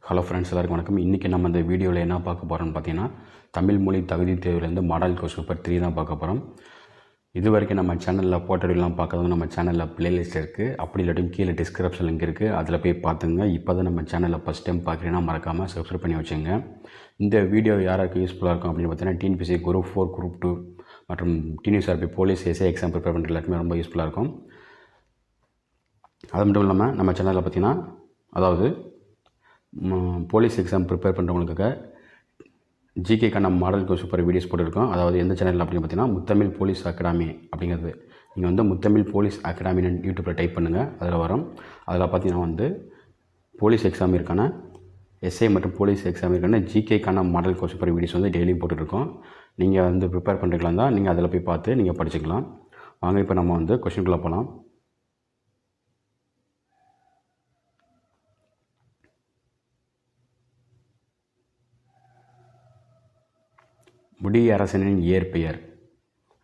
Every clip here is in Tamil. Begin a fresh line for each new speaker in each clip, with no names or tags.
ஹலோ ஃப்ரெண்ட்ஸ், எல்லாருக்கும் வணக்கம். இன்றைக்கி நம்ம இந்த வீடியோவில் என்ன பார்க்க போகிறோம்னு பார்த்தீங்கன்னா, தமிழ் மொழி தகுதி தேர்வுலேருந்து மாடல் கோர்ஸ் பேப்பர் 3 தான் பார்க்க போகிறோம். இது வரைக்கும் நம்ம சேனலில் போட்டோலாம் பார்க்கறவங்க நம்ம சேனலில் பிளேலிஸ்ட் இருக்குது. அப்படி இல்லாட்டியும் கீழே டிஸ்கிரிப்ஷன் லிங்க் இருக்குது, அதில் போய் பார்த்துங்க. இப்போ தான் நம்ம சேனலில் ஃபஸ்ட் டைம் பார்க்குறீங்கன்னா மறக்காமல் சப்ஸ்கிரைப் பண்ணி வச்சுங்க. இந்த வீடியோ யாருக்கு யூஸ்ஃபுல்லாக இருக்கும் அப்படின்னு பார்த்தீங்கன்னா, டிஎன்பிஎஸ்சி குரூப் 4, குரூப் 2 மற்றும் TNUSRB police SI exam prepare பண்ணுற எல்லாருக்குமே ரொம்ப யூஸ்ஃபுல்லாக இருக்கும். அது மட்டும் இல்லாமல் நம்ம சேனலில் பார்த்தீங்கன்னா, அதாவது போலீஸ் எக்ஸாம் ப்ரிப்பேர் பண்ணுறவங்களுக்காக ஜிகேக்கான மாடல் கோர்ஸ் சூப்பர் வீடியோஸ் போட்டுருக்கோம். அதாவது எந்த சேனல் அப்படின்னு பார்த்தீங்கன்னா, முத்தமிழ் போலீஸ் அகாடமி அப்படிங்கிறது. நீங்கள் வந்து முத்தமிழ் போலீஸ் அகாடமின்னு யூடியூப்பில் டைப் பண்ணுங்கள், அதில் வரும். அதில் பார்த்தீங்கன்னா வந்து போலீஸ் எக்ஸாம் இருக்கான எஸ்ஐ மற்றும் போலீஸ் எக்ஸாம் இருக்கான ஜிகேக்கான மாடல் கோர்ஸ் சூப்பர் வீடியோஸ் வந்து டெய்லியும் போட்டுருக்கோம். நீங்கள் வந்து ப்ரிப்பேர் பண்ணுறீங்களா இருந்தால் நீங்கள் அதில் போய் பார்த்து நீங்கள் படிச்சுக்கலாம். வாங்க இப்போ நம்ம வந்து கொஸ்டின்குள்ளே போகலாம். முடியரசனின் இயற்பெயர்.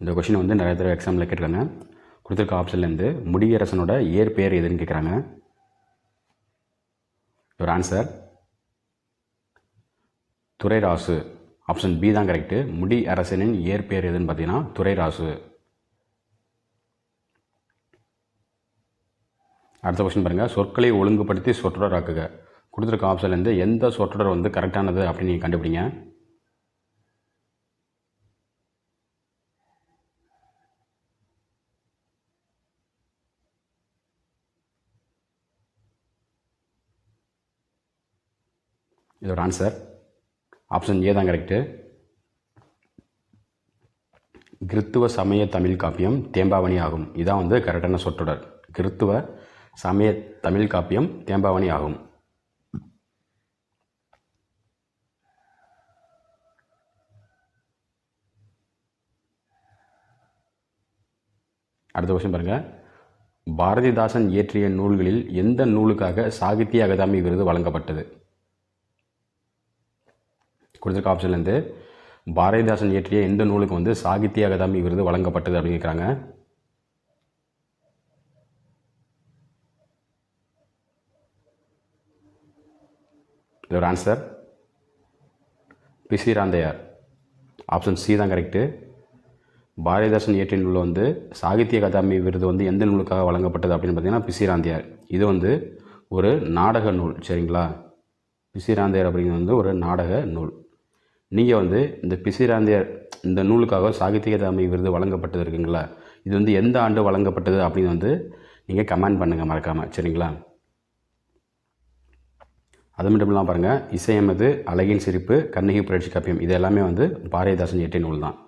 இந்த கொஷின் வந்து நிறைய தடவை எக்ஸாமில் கேட்டிருக்காங்க. கொடுத்துருக்க ஆப்ஷன்லேருந்து முடியரசனோட இயற்பெயர் எதுன்னு கேட்குறாங்க. ஒரு ஆன்சர் துரைராசு. ஆப்ஷன் பி தான் கரெக்டு. முடியரசனின் இயற்பெயர் எதுன்னு பார்த்தீங்கன்னா துரைராசு. அடுத்த கொஸ்டின் பாருங்கள். சொற்களை ஒழுங்குபடுத்தி சொற்றொடர் ஆக்குக. கொடுத்துருக்க ஆப்ஷன்லேருந்து எந்த சொற்றொடர் வந்து கரெக்டானது அப்படின்னு நீங்கள் கண்டுபிடிங்க. இதோட ஆன்சர் ஆப்ஷன் ஏ தான் கரெக்டு. கிறித்துவ சமய தமிழ் காப்பியம் தேம்பாவணி ஆகும். இதான் வந்து கரெக்டான சொற்றொடர். கிறித்துவ சமய தமிழ் காப்பியம் தேம்பாவணி ஆகும். அடுத்த கொஸ்டின் பாருங்கள். பாரதிதாசன் இயற்றிய நூல்களில் எந்த நூலுக்காக சாகித்ய அகாதமி விருது வழங்கப்பட்டது? கொடுத்துருக்க ஆப்ஷன்லேருந்து பாரதிதாசன் இயற்றிய எந்த நூலுக்கு வந்து சாகித்ய அகாதமி விருது வழங்கப்பட்டது அப்படின்னு கேட்குறாங்க. இதோட ஆன்சர் பிசிராந்தையார். ஆப்ஷன் சி தான் கரெக்டு. பாரதிதாசன் இயற்றிய நூலில் வந்து சாகித்ய அகாதமி விருது வந்து எந்த நூலுக்காக வழங்கப்பட்டது அப்படின்னு பார்த்தீங்கன்னா பிசிராந்தையார். இது வந்து ஒரு நாடக நூல், சரிங்களா? பிசிராந்தையார் அப்படிங்கிறது வந்து ஒரு நாடக நூல். நீங்கள் வந்து இந்த பிசிராந்தையார் இந்த நூலுக்காக சாகித்ய அகாதமி விருது வழங்கப்பட்டது இருக்குங்களா, இது வந்து எந்த ஆண்டு வழங்கப்பட்டது அப்படின்னு வந்து நீங்கள் கமெண்ட் பண்ணுங்கள் மறக்காமல், சரிங்களா? அது மட்டும் இல்லாமல் பாருங்கள், இசையமது, அழகின் சிரிப்பு, கண்ணகி புரட்சி காப்பியம், இது எல்லாமே வந்து பாரதிதாசன் இயற்றிய நூல் தான்.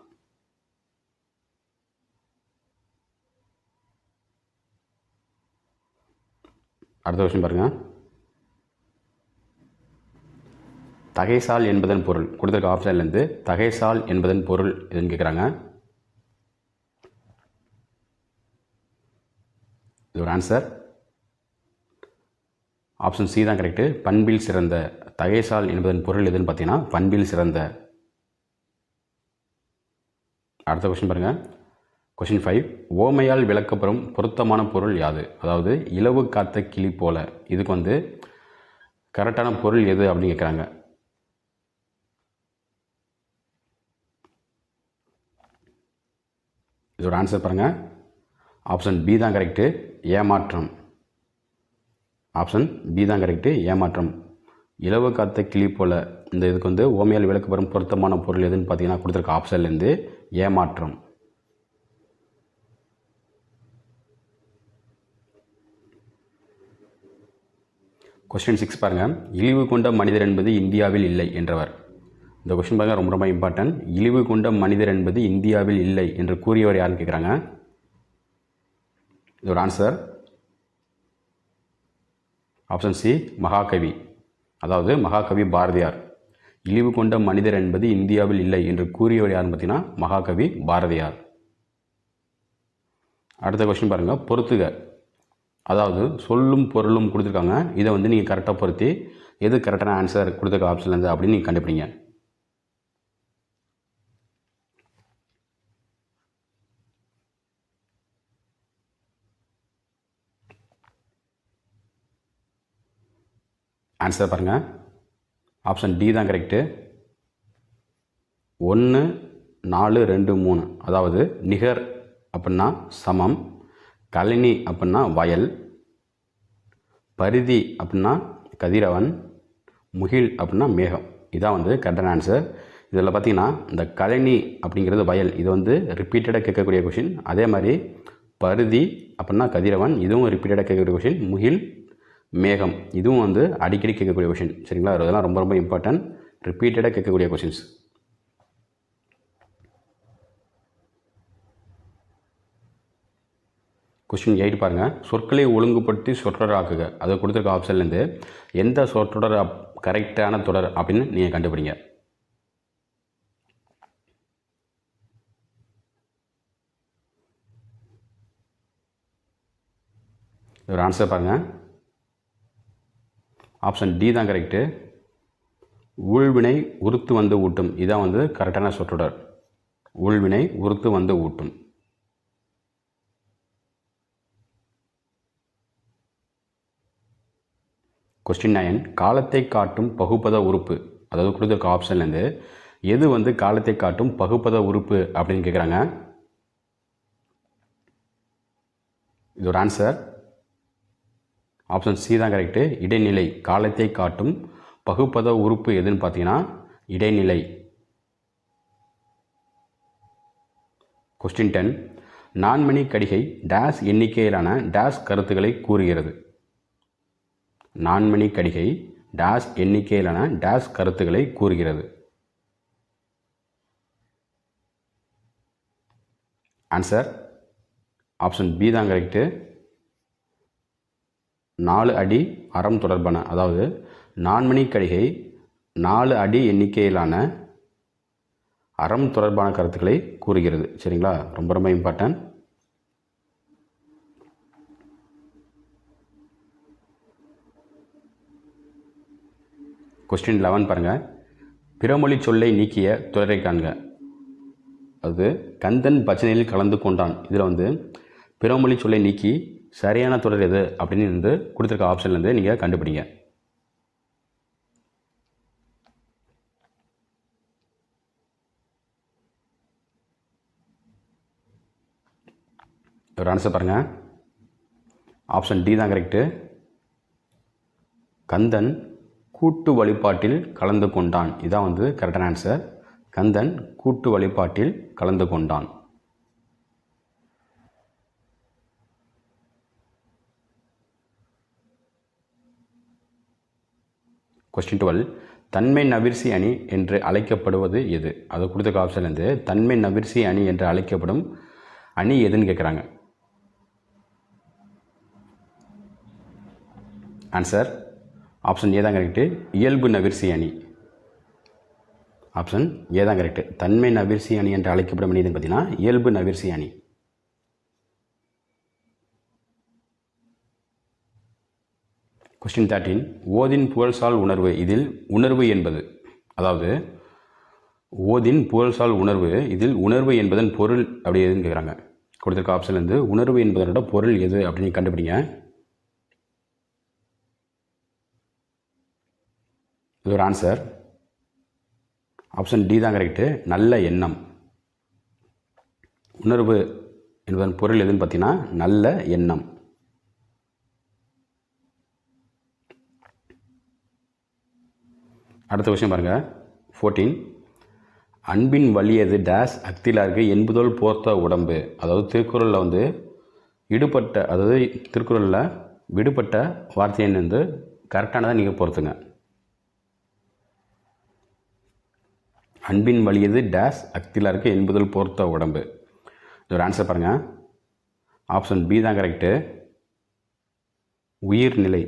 அடுத்த விஷயம் பாருங்கள். தகைசால் என்பதன் பொருள். கொடுத்துருக்க ஆப்ஷன்லேருந்து தகைசால் என்பதன் பொருள் எதுன்னு கேட்குறாங்க. இது ஒரு ஆன்சர் ஆப்ஷன் சி தான் கரெக்டு. பண்பில் சிறந்த. தகைசால் என்பதன் பொருள் எதுன்னு பார்த்தீங்கன்னா பண்பில் சிறந்த. அடுத்த கொஸ்டின் பாருங்கள். கொஸ்டின் 5. ஓமையால் விளக்கப்படும் பொருத்தமான பொருள் யாது? அதாவது இலவு காத்த கிளி போல, இதுக்கு வந்து கரெக்டான பொருள் எது அப்படின்னு கேட்குறாங்க. இதோட ஆன்சர் பாருங்கள். ஆப்ஷன் பி தான் கரெக்டு. ஏமாற்றம். ஆப்ஷன் பி தான் கரெக்டு. ஏமாற்றம். இலவு காத்த கிளி போல, இந்த இதுக்கு வந்து ஓமையால் விளக்கப்படும் பொருத்தமான பொருள் எதுன்னு பார்த்தீங்கன்னா கொடுத்துருக்க ஆப்ஷன்லேருந்து ஏமாற்றம். கொஸ்டின் 6 பாருங்கள். இழிவு கொண்ட மனிதர் என்பது இந்தியாவில் இல்லை என்றவர். இந்த கொஸ்டின் பாருங்கள், ரொம்ப ரொம்ப இம்பார்ட்டன்ட். இழிவு கொண்ட மனிதர் என்பது இந்தியாவில் இல்லை என்று கூறியவர் யாருன்னு கேட்குறாங்க. இதோட ஆன்சர் ஆப்ஷன் சி மகாகவி. அதாவது மகாகவி பாரதியார். இழிவு கொண்ட மனிதர் என்பது இந்தியாவில் இல்லை என்று கூறியவர் யாருன்னு பார்த்தீங்கன்னா மகாகவி பாரதியார். அடுத்த கொஸ்டின் பாருங்கள். பொறுத்துக. அதாவது சொல்லும் பொருளும் கொடுத்துருக்காங்க. இதை வந்து நீங்கள் கரெக்டாக பொருத்தி எது கரெக்டான ஆன்சர் கொடுத்துருக்க ஆப்ஷன்லேருந்து அப்படின்னு நீங்கள் கண்டுபிடிங்க. ஆன்சர் பாருங்கள். ஆப்ஷன் டி தான் கரெக்டு. 1 4 2 3 அதாவது நிகர் அப்படின்னா சமம், கழனி அப்படின்னா வயல், பரிதி அப்படின்னா கதிரவன், முகில் அப்படின்னா மேகம். இதான் வந்து கரெக்டான ஆன்சர். இதில் பார்த்தீங்கன்னா இந்த கழனி அப்படிங்கிறது வயல், இது வந்து ரிப்பீட்டடாக கேட்கக்கூடிய கொஷின். அதே மாதிரி பருதி அப்படின்னா கதிரவன், இதுவும் ரிப்பீட்டடாக கேட்கக்கூடிய கொஷின். முகில் மேகம் இதுவும் வந்து அடிக்கடி கேட்கக்கூடிய கொஷின். சரிங்களா, இதெல்லாம் ரொம்ப ரொம்ப இம்பார்ட்டன்ட், ரிப்பீட்டடாக கேட்கக்கூடிய கொஷின்ஸ். கொஸ்டின் 8 பாருங்கள். சொற்களை ஒழுங்குபடுத்தி சொற்றொடராக்குக. அதை கொடுத்துருக்க ஆப்ஷன்லேருந்து எந்த சொற்றொடர் கரெக்டான தொடர் அப்படின்னு நீங்கள் கண்டுபிடிங்க. ஒரு ஆன்சர் பாருங்கள். ஆப்ஷன் டி தான் கரெக்டு. ஊழ்வினை உறுத்து வந்து ஊட்டும், இதான் வந்து கரெக்டான சொற்றொடர். ஊழ்வினை உறுத்து வந்து ஊட்டும். கொஸ்டின் 9. காலத்தை காட்டும் பகுப்பத உறுப்பு, அதாவது கொடுத்துருக்க ஆப்ஷன்லேருந்து எது வந்து காலத்தை காட்டும் பகுப்பத உறுப்பு அப்படின்னு கேட்குறாங்க. இது ஒரு ஆன்சர். ஆப்ஷன் சி தான் கரெக்டு. இடைநிலை. காலத்தை காட்டும் பகுப்பத உறுப்பு எதுன்னு பார்த்தீங்கன்னா இடைநிலை. கொஸ்டின் 10. நான்மணி கடிகை டேஸ் எண்ணிக்கையிலான டேஸ் கருத்துக்களை கூறுகிறது. நான்மணி கடிகை டேஸ் எண்ணிக்கையிலான டேஸ் கருத்துக்களை கூறுகிறது. ஆன்சர் ஆப்ஷன் பி தான் கரெக்டு. 4 அடி அறம் தொடர்பான, அதாவது நான்மணி கடிகை 4 அடி எண்ணிக்கையிலான அறம் தொடர்பான கருத்துக்களை கூறுகிறது. சரிங்களா, ரொம்ப ரொம்ப இம்பார்ட்டன்ட். கொஸ்டின் 11 பாருங்கள். பிறமொழி சொல்லை நீக்கிய தொடரை காண்க. அது கந்தன் பஜனையில் கலந்து கொண்டான். இதில் வந்து பிறமொழி சொல்லை நீக்கி சரியான தொடர் எது அப்படின்னு வந்து கொடுத்துருக்க ஆப்ஷன்லேருந்து நீங்கள் கண்டுபிடிங்க. ஒரு ஆன்சர் பாருங்கள். ஆப்ஷன் டி தான் கரெக்டு. கந்தன் கூட்டு வழிபாட்டில் கலந்து கொண்டான், இதான் வந்து கரெக்டான ஆன்சர். கந்தன் கூட்டு வழிபாட்டில் கலந்து கொண்டான். கொஸ்டின் 12. தன்மை நவிர்சி அணி என்று அழைக்கப்படுவது எது? அதை கொடுத்துருக்க ஆப்ஷன்லேருந்து தன்மை நவிர்சி அணி என்று அழைக்கப்படும் அணி எதுன்னு கேட்குறாங்க. ஆன்சர் ஆப்ஷன் ஏ தான் கரெக்டு. இயல்பு நவிர்சி அணி. ஆப்ஷன் ஏ தான் கரெக்டு. தன்மை நவிர்சி அணி என்று அழைக்கப்படும் அணி எதுன்னு பார்த்தீங்கன்னா இயல்பு நவிர்சி அணி. கொஸ்டின் 13. ஓதின் புகழ்சால் உணர்வு, இதில் உணர்வு என்பது, அதாவது ஓதின் புகழ்சால் உணர்வு, இதில் உணர்வு என்பதன் பொருள் அப்படி எதுன்னு கேட்குறாங்க. கொடுத்துருக்க ஆப்ஷன்லேருந்து உணர்வு என்பதனோட பொருள் எது அப்படின்னு கண்டுபிடிங்க. இது ஒரு ஆன்சர். ஆப்ஷன் டி தான் கரெக்டு. நல்ல எண்ணம். உணர்வு என்பதன் பொருள் எதுன்னு பார்த்தீங்கன்னா நல்ல எண்ணம். அடுத்த விஷயம் பாருங்கள். 14. அன்பின் வலியது டேஸ் அக்திலாருக்கு என்பதோல் போர்த்த உடம்பு, அதாவது திருக்குறளில் வந்து விடுபட்ட, அதாவது திருக்குறளில் விடுபட்ட வார்த்தையை வந்து கரெக்டானதாக நீங்கள் பொறுத்துங்க. அன்பின் வலியது டேஸ் அக்திலாருக்கு என்பதில் போர்த்த உடம்பு. இது ஒரு ஆன்சர் பாருங்கள். ஆப்ஷன் பி தான் கரெக்டு. உயிர்நிலை.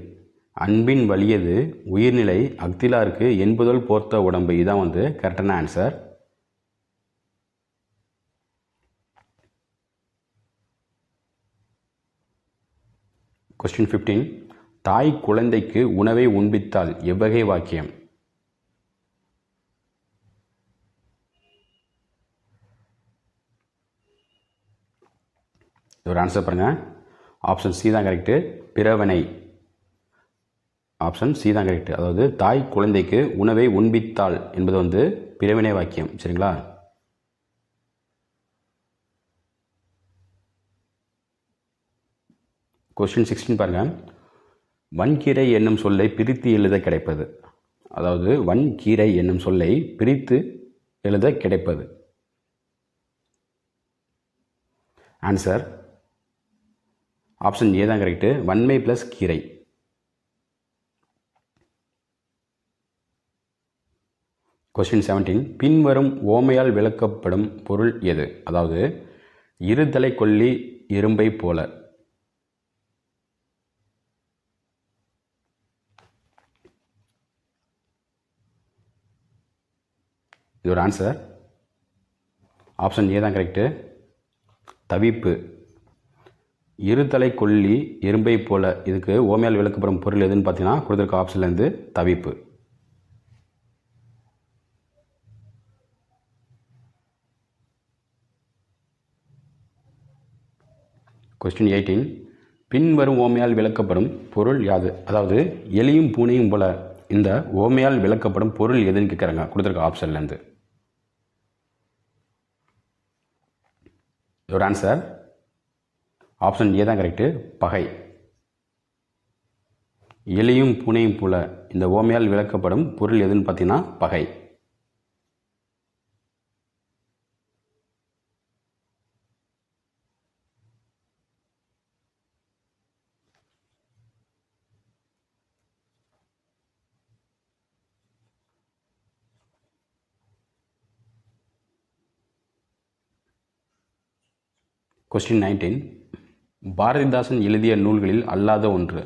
அன்பின் வலியது உயிர்நிலை அக்திலாருக்கு என்பதில் போர்த்த உடம்பு, இதான் வந்து கரெக்டான ஆன்சர். கொஸ்டின் 15. தாய் குழந்தைக்கு உணவை உண்பித்தால் எவ்வகை வாக்கியம்? ஒரு ஆன்சர் பாருங்கள். ஆப்ஷன் சி தான் கரெக்டு. பிறவனை. ஆப்ஷன் சி தான் கரெக்ட். அதாவது தாய் குழந்தைக்கு உணவை உண்பித்தாள் என்பது வந்து பிரிவினை வாக்கியம். சரிங்களா? கொஸ்டின் 16 பாருங்க. வன்கீரை என்னும் சொல்லை பிரித்து எழுத கிடைப்பது. அதாவது வன்கீரை என்னும் சொல்லை பிரித்து எழுத கிடைப்பது. ஆன்சர் ஆப்ஷன் ஏ தான் கரெக்ட். வன்மை பிளஸ் கீரை. கொஸ்டின் 17. பின்வரும் ஓமையால் விளக்கப்படும் பொருள் எது? அதாவது இருதலை கொல்லி எறும்பை போல. இதோட ஆன்சர் ஆப்ஷன் ஏ தான் கரெக்டு. தவிப்பு. இருதலை கொல்லி எறும்பை போல, இதுக்கு ஓமையால் விளக்கப்படும் பொருள் எதுன்னு பார்த்தீங்கன்னா கொடுத்துருக்க ஆப்ஷன்லேருந்து தவிப்பு. கொஸ்டின் 18. பின்வரும் ஓமையால் விளக்கப்படும் பொருள் யாது? அதாவது எலியும் பூனையும் போல, இந்த ஓமையால் விளக்கப்படும் பொருள் எதுன்னு கேட்குறாங்க கொடுத்துருக்க ஆப்ஷன்லேருந்து. இதோட ஆன்சர் ஆப்ஷன் ஏ தான் கரெக்டு. பகை. எலியும் பூனையும் போல, இந்த ஓமையால் விளக்கப்படும் பொருள் எதுன்னு பார்த்தீங்கன்னா பகை. கொஸ்டின் 19. பாரதிதாசன் எழுதிய நூல்களில் அல்லாத ஒன்று.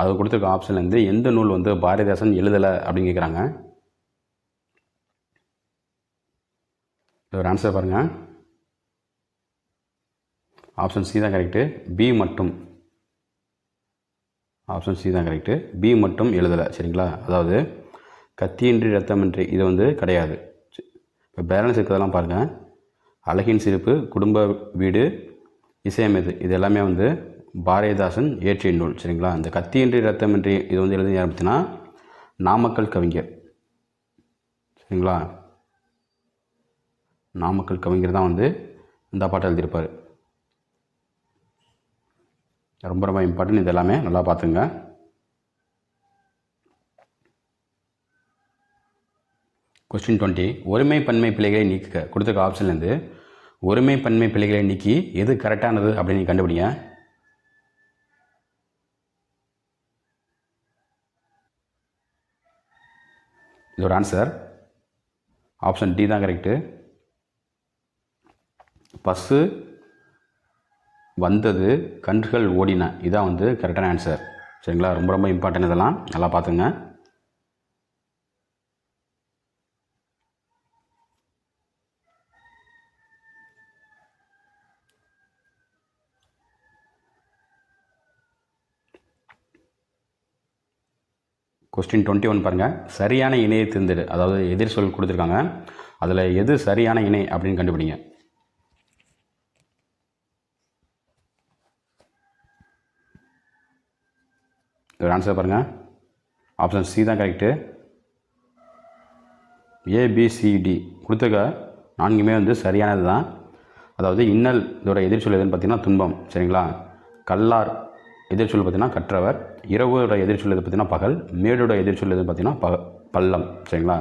அது கொடுத்துருக்க ஆப்ஷன்லேருந்து எந்த நூல் வந்து பாரதிதாசன் எழுதலை அப்படின்னு கேட்குறாங்க. ஒரு ஆன்சர் பாருங்கள். ஆப்ஷன் சி தான் கரெக்டு. பி மட்டும். ஆப்ஷன் சி தான் கரெக்டு. பி மட்டும் எழுதலை. சரிங்களா? அதாவது கத்தியின்றி ரத்தமின்றி இது வந்து கிடையாது. இப்போ பேலன்ஸ் இருக்கிறதெல்லாம் பாருங்கள். அழகின் சிரிப்பு, குடும்ப வீடு, இசையமைது, இது எல்லாமே வந்து பாரதிதாசன் இயற்றிய நூல். சரிங்களா? இந்த கத்தியின்றி ரத்தமின்றி இது வந்து எழுதி யார் பார்த்தீங்கன்னா நாமக்கல் கவிஞர். சரிங்களா? நாமக்கல் கவிஞர் தான் வந்து இந்த பாட்டை எழுதியிருப்பார். ரொம்ப ரொம்ப இம்பார்ட்டன்ட். இது எல்லாமே நல்லா பார்த்துங்க. கொஸ்டின் 20. ஒருமை பன்மை பிழைகளை நீக்க கொடுத்துருக்க ஆப்ஷன்லேருந்து ஒருமை பன்மை பிழைகளை நீக்கி எது கரெக்டானது அப்படின்னு கண்டுபிடிங்க. இதோட ஆன்சர் ஆப்ஷன் டி தான் கரெக்டு. பசு வந்தது கன்றுகள் ஓடின, இதான் வந்து கரெக்டான ஆன்சர். சரிங்களா? ரொம்ப ரொம்ப இம்பார்ட்டன்ட். இதெல்லாம் நல்லா பார்த்துங்க. கொஸ்டின் 21 பாருங்கள். சரியான இணையை தேர்ந்தெடு. அதாவது எதிர் சொல் கொடுத்துருக்காங்க, அதில் எது சரியான இணை அப்படின்னு கண்டுபிடிங்க. ஒரு ஆன்சர் பாருங்கள். ஆப்ஷன் சி தான் கரெக்டு. ஏபிசிடி கொடுத்துருக்க நான்குமே வந்து சரியானது தான். அதாவது இன்னல் இதோட எதிர்ச்சொல் எதுன்னு பார்த்தீங்கன்னா துன்பம். சரிங்களா? கல்லார் எதிர்ச்சொல் பார்த்தீங்கன்னா கற்றவர். இரவோட எதிர்ச்சொல் எது பார்த்தீங்கன்னா பகல். மேடோட எதிர்ச்சொல் எது பார்த்தீங்கன்னா பள்ளம். சரிங்களா?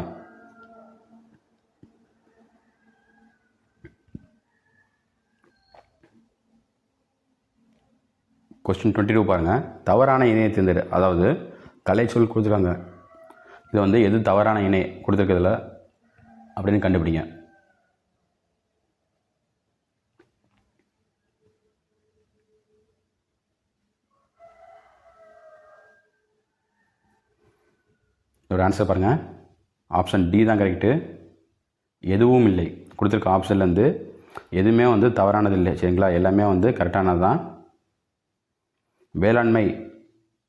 கொஸ்டின் 22 பாருங்கள். தவறான இணையை தேர்ந்தெடு. அதாவது கலை சொல் கொடுத்துருக்காங்க, இது வந்து எது தவறான இணை கொடுத்துருக்கிறதுல அப்படின்னு கண்டுபிடிங்க. ஒரு ஆன்சர் பாருங்கள். ஆப்ஷன் டி தான் கரெக்டு. எதுவும் இல்லை கொடுத்துருக்க ஆப்ஷன்லேருந்து எதுவுமே வந்து தவறானது இல்லை. சரிங்களா? எல்லாமே வந்து கரெக்டானது தான். வேளாண்மை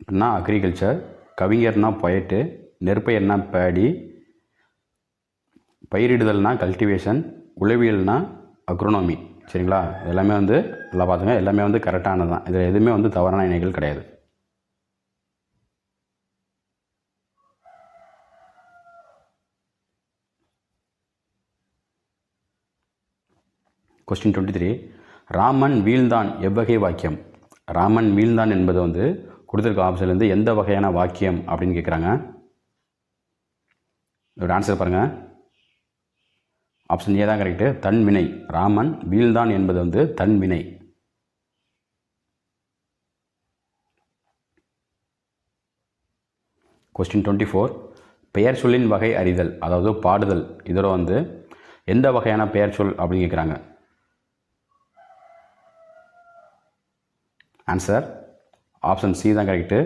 அப்படின்னா அக்ரிகல்ச்சர், கவிஞர்னா பொயட்டு, நெற்பயிர்னா பேடி, பயிரிடுதல்னா கல்டிவேஷன், உளவியல்னா அக்ரோனமி. சரிங்களா? எல்லாமே வந்து நல்லா பார்த்துங்க. எல்லாமே வந்து கரெக்டானது தான். இதில் எதுவுமே வந்து தவறான இணைகள் கிடையாது. கொஸ்டின் 23, ராமன் வீழ்ந்தான் எவ்வகை வாக்கியம்? ராமன் வீழ்ந்தான் என்பது வந்து கொடுத்துருக்க ஆப்ஷன்லேருந்து எந்த வகையான வாக்கியம் அப்படின்னு கேட்குறாங்க. இதோட ஆன்சர் பாருங்கள். ஆப்ஷன் ஏ தான் கரெக்டு, தன்வினை. ராமன் வீழ்ந்தான் என்பது வந்து தன்வினை. கொஸ்டின் 24, பெயர் சொல்லின் வகை அறிதல், அதாவது பாடுதல், இதோட வந்து எந்த வகையான பெயர் சொல் அப்படின்னு கேட்குறாங்க. ஆன்சர் ஆப்ஷன் சி தான் கரெக்டு,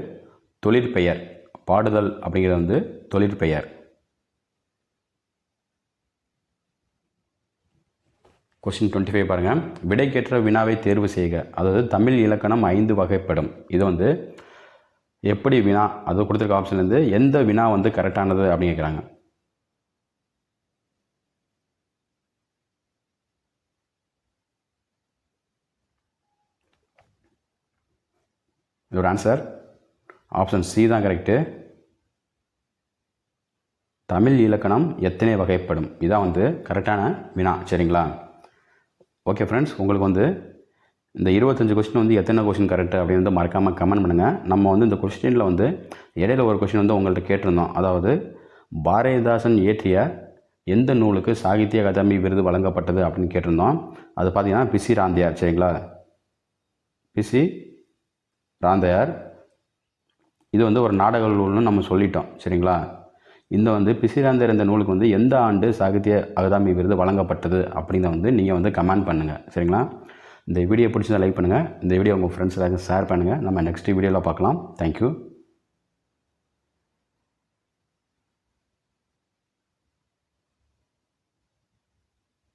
தொழிற்பெயர். பாடுதல் அப்படிங்கிறது வந்து தொழிற்பெயர். கொஸ்டின் 25 பாருங்கள். விடைக்கேற்ற வினாவை தேர்வு செய்க, அதாவது தமிழ் இலக்கணம் 5 வகைப்படும். இது வந்து எப்படி வினா, அது கொடுத்துருக்க ஆப்ஷன்லேருந்து எந்த வினா வந்து கரெக்டானது அப்படின்னு கேட்குறாங்க. இதோட ஆன்சர் ஆப்ஷன் சி தான் கரெக்டு, தமிழ் இலக்கணம் எத்தனை வகைப்படும். இதான் வந்து கரெக்டான வினா. சரிங்களா? ஓகே ஃப்ரெண்ட்ஸ், உங்களுக்கு வந்து இந்த 25 கொஸ்டின் வந்து எத்தனை கொஸ்டின் கரெக்டு அப்படின்னு வந்து மறக்காமல் கமெண்ட் பண்ணுங்கள். நம்ம வந்து இந்த கொஸ்டினில் வந்து இடையில ஒரு கொஸ்டின் வந்து உங்கள்கிட்ட கேட்டிருந்தோம். அதாவது பாரதிதாசன் இயற்றிய எந்த நூலுக்கு சாகித்ய அகாதமி விருது வழங்கப்பட்டது அப்படின்னு கேட்டிருந்தோம். அது பார்த்தீங்கன்னா பிசி ராந்தையார். சரிங்களா? பிசி ராந்தையார். இது வந்து ஒரு நாடக நூல்னு நம்ம சொல்லிட்டோம். சரிங்களா? இந்த வந்து பிசி ராந்தையார் இந்த நூலுக்கு வந்து எந்த ஆண்டு சாகித்ய அகாதமி விருது வழங்கப்பட்டது அப்படிங்கிறத வந்து நீங்கள் வந்து கமெண்ட் பண்ணுங்கள். சரிங்களா? இந்த வீடியோ பிடிச்சதை லைக் பண்ணுங்கள். இந்த வீடியோ உங்கள் ஃப்ரெண்ட்ஸ் எல்லாருக்கும் ஷேர் பண்ணுங்கள். நம்ம நெக்ஸ்ட் வீடியோவில் பார்க்கலாம். தேங்க்யூ.